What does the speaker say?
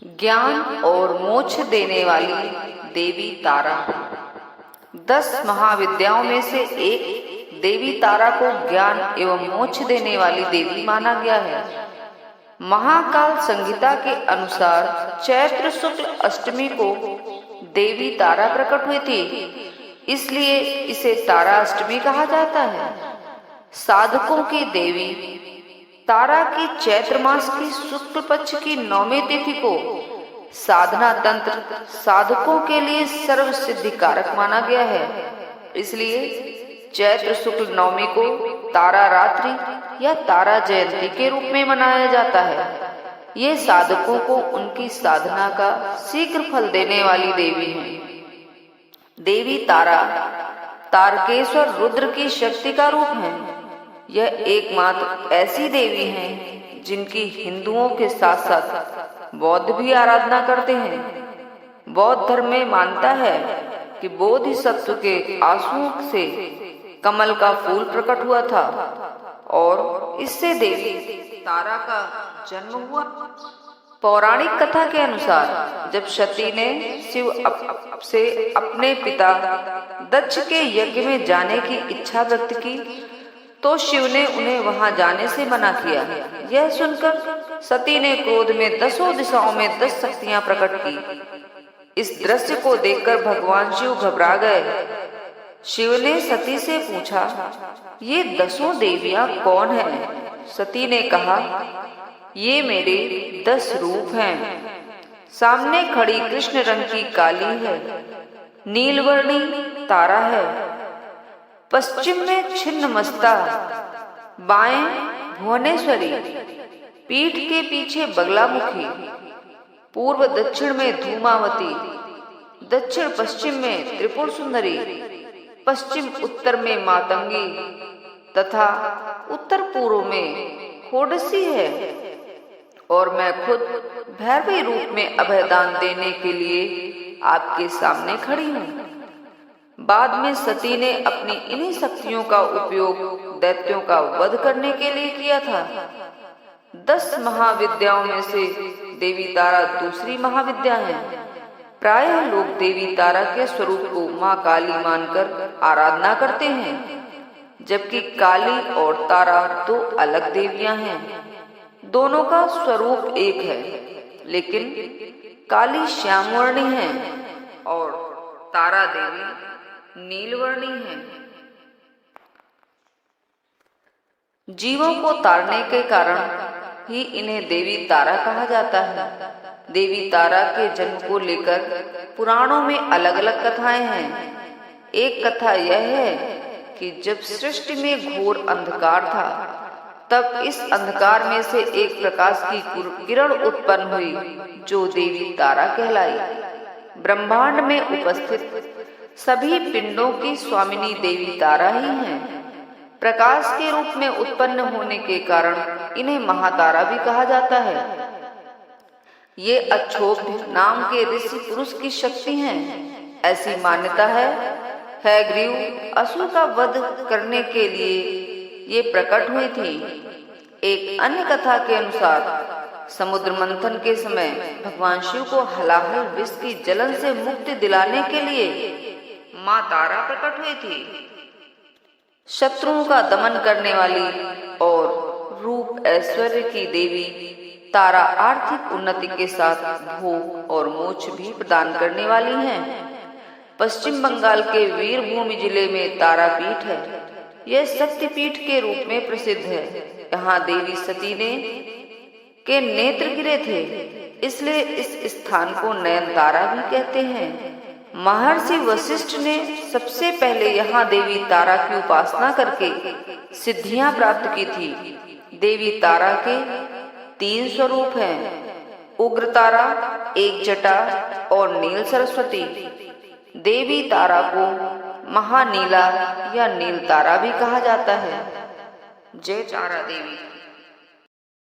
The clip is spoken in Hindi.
ज्ञान और मोक्ष देने वाली देवी तारा। 10 महाविद्याओं में से एक देवी तारा को ज्ञान एवं मोक्ष देने वाली देवी माना गया है। महाकाल संहिता के अनुसार चैत्र शुक्ल अष्टमी को देवी तारा प्रकट हुई थी, इसलिए इसे तारा अष्टमी कहा जाता है। साधकों की देवी तारा की चैत्र मास की शुक्ल पक्ष की 9वीं तिथि को साधना तंत्र साधकों के लिए सर्व सिद्धि कारक माना गया है, इसलिए चैत्र शुक्ल 9वीं को तारा रात्रि या तारा जयंती के रूप में मनाया जाता है। ये साधकों को उनकी साधना का शीघ्र फल देने वाली देवी है। देवी तारा तारकेश्वर रुद्र की शक्ति का रूप है। यह एकमात्र ऐसी देवी है जिनकी हिंदुओं के साथ साथ बौद्ध भी आराधना करते हैं। बौद्ध धर्म में मानता है कि बोधिसत्व के आंसुओं से कमल का फूल प्रकट हुआ था और इससे देवी तारा का जन्म हुआ। पौराणिक कथा के अनुसार जब सती ने शिव से अपने पिता दक्ष के यज्ञ में जाने की इच्छा व्यक्त की तो शिव ने उन्हें वहां जाने से मना किया। यह सुनकर सती ने क्रोध में 10 दिशाओं में 10 शक्तियां प्रकट की। इस दृश्य को देखकर भगवान शिव घबरा गए। शिव ने सती से पूछा, ये 10 देवियां कौन हैं? सती ने कहा, ये मेरे 10 रूप हैं। सामने खड़ी कृष्ण रंग की काली है, नीलवर्णी तारा है, पश्चिम में छिन्न मस्ता, बाएं भुवनेश्वरी, पीठ के पीछे बगलामुखी, पूर्व दक्षिण में धूमावती, दक्षिण पश्चिम में त्रिपुर सुंदरी, पश्चिम उत्तर में मातंगी तथा उत्तर पूर्व में खोडसी है और मैं खुद भैरवी रूप में अभयदान देने के लिए आपके सामने खड़ी हूँ। बाद में सती ने अपनी इन्हीं शक्तियों का उपयोग दैत्यों का वध करने के लिए किया था। 10 महाविद्याओं में से देवी तारा दूसरी महाविद्या है। प्रायः लोग देवी तारा के स्वरूप को माँ काली मानकर आराधना करते हैं, जबकि काली और तारा 2 अलग देवियां हैं। दोनों का स्वरूप एक है, लेकिन काली श्यामवर्णी है और तारा देवी नीलवर्णी है। जीवों को तारने के कारण ही इन्हें देवी तारा कहा जाता है। देवी तारा के जन्म को लेकर पुराणों में अलग अलग कथाएं हैं। एक कथा यह है कि जब सृष्टि में घोर अंधकार था, तब इस अंधकार में से एक प्रकाश की किरण उत्पन्न हुई जो देवी तारा कहलाई। ब्रह्मांड में उपस्थित सभी पिंडों की स्वामिनी देवी तारा ही हैं। प्रकाश के रूप में उत्पन्न होने के कारण इन्हें महातारा भी कहा जाता है। ये अक्षोभ्य नाम के ऋषि पुरुष की शक्ति हैं। ऐसी मान्यता है हैग्रीव असुर का वध करने के लिए ये प्रकट हुई थी। एक अन्य कथा के अनुसार समुद्र मंथन के समय भगवान शिव को हलाहल विष की जलन से मुक्ति दिलाने के लिए माँ तारा प्रकट हुई थी। शत्रुओं का दमन करने वाली और रूप ऐश्वर्य की देवी तारा आर्थिक उन्नति के साथ भोग और मोक्ष भी प्रदान करने वाली हैं। पश्चिम बंगाल के वीरभूमि जिले में तारापीठ है। यह शक्तिपीठ के रूप में प्रसिद्ध है। यहाँ देवी सती के नेत्र गिरे थे, इसलिए इस स्थान को नयनतारा भी कहते हैं। महर्षि वशिष्ठ ने सबसे पहले यहाँ देवी तारा की उपासना करके सिद्धियां प्राप्त की थी। देवी तारा के 3 स्वरूप हैं, उग्र तारा, एक जटा और नील सरस्वती। देवी तारा को महानीला या नील तारा भी कहा जाता है। जय तारा देवी।